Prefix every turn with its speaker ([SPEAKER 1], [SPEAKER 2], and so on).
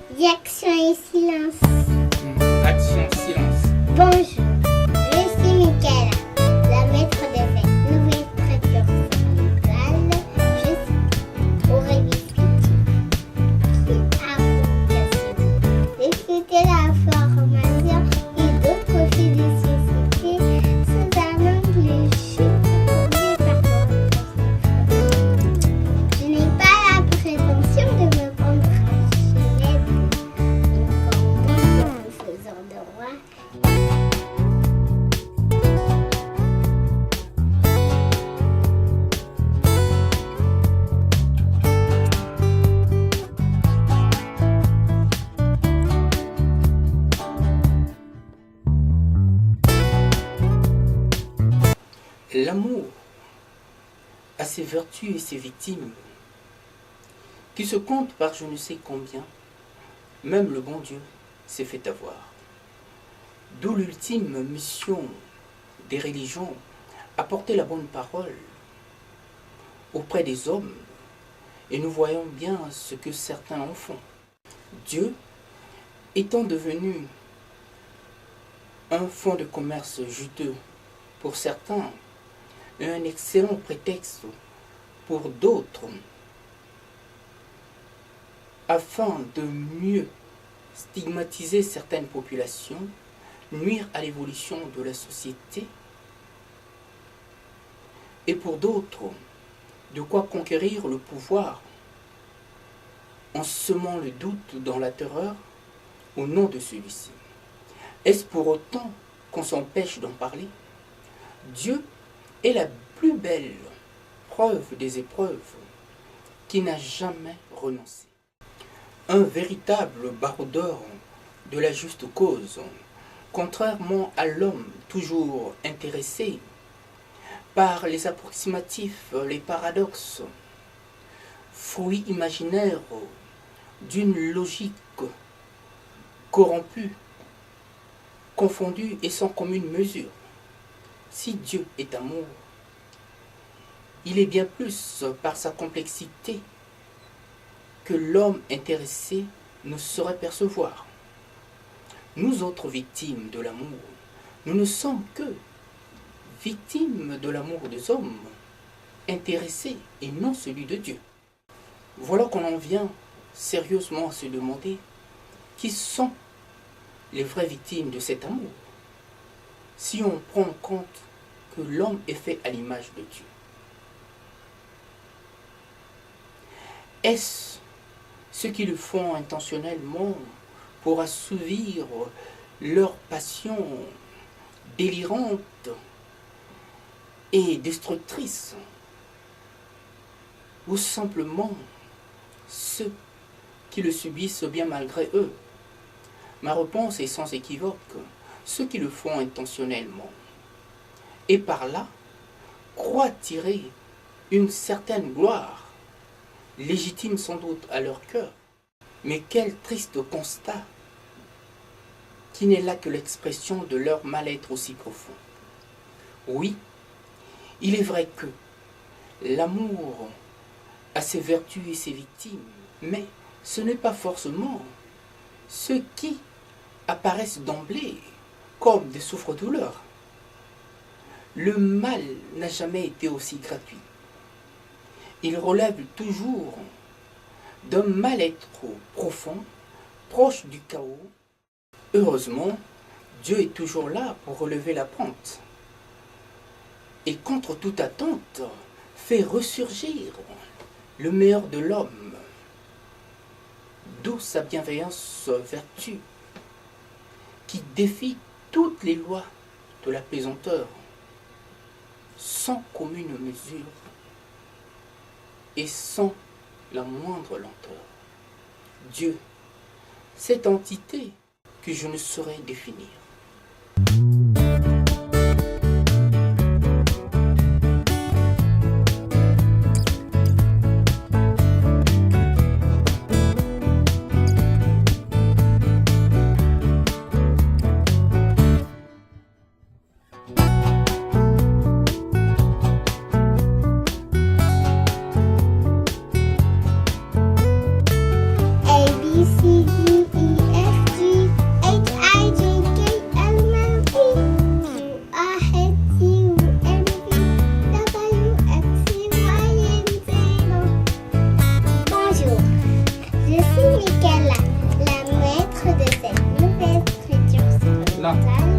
[SPEAKER 1] Action et silence.
[SPEAKER 2] Action, silence.
[SPEAKER 1] Bonjour, je suis Michaela, la maître de fête. Nouvelle écriture cérébrale. Je suis Aurélie qui a vocation d'écouter la formation et d'autres faits de société sous un angle proposé par votre professeur. Je n'ai pas la prétention de me prendre célèbre, encore moins en faisant de moi.
[SPEAKER 2] L'amour a ses vertus et ses victimes qui se comptent par je ne sais combien. Même le bon Dieu s'est fait avoir. D'où l'ultime mission des religions, apporter la bonne parole auprès des hommes, et nous voyons bien ce que certains en font. Dieu étant devenu un fonds de commerce juteux pour certains, et un excellent prétexte pour d'autres, afin de mieux stigmatiser certaines populations, nuire à l'évolution de la société, et pour d'autres, de quoi conquérir le pouvoir en semant le doute dans la terreur au nom de celui-ci. Est-ce pour autant qu'on s'empêche d'en parler? Dieu est la plus belle preuve des épreuves qui n'a jamais renoncé. Un véritable baroudeur de la juste cause, contrairement à l'homme toujours intéressé par les approximatifs, les paradoxes, fruits imaginaires d'une logique corrompue, confondue et sans commune mesure. Si Dieu est amour, il est bien plus par sa complexité que l'homme intéressé ne saurait percevoir. Nous autres victimes de l'amour, nous ne sommes que victimes de l'amour des hommes, intéressés et non celui de Dieu. Voilà qu'on en vient sérieusement à se demander qui sont les vraies victimes de cet amour, si on prend en compte que l'homme est fait à l'image de Dieu. Est-ce ceux qui le font intentionnellement pour assouvir leur passion délirante et destructrice, ou simplement ceux qui le subissent bien malgré eux? Ma réponse est sans équivoque, ceux qui le font intentionnellement, et par là croient tirer une certaine gloire, légitime sans doute à leur cœur. Mais quel triste constat, qui n'est là que l'expression de leur mal-être aussi profond. Oui, il est vrai que l'amour a ses vertus et ses victimes, mais ce n'est pas forcément ceux qui apparaissent d'emblée comme des souffre-douleurs. Le mal n'a jamais été aussi gratuit. Il relève toujours d'un mal-être profond, proche du chaos. Heureusement, Dieu est toujours là pour relever la pente et contre toute attente fait ressurgir le meilleur de l'homme, d'où sa bienveillance vertu qui défie toutes les lois de la pesanteur sans commune mesure et sans la moindre lenteur. Dieu, cette entité que je ne saurais définir.
[SPEAKER 1] A, B, C, D, Michaela, la maître de cette nouvelle structure
[SPEAKER 2] Là.
[SPEAKER 1] sentimentale,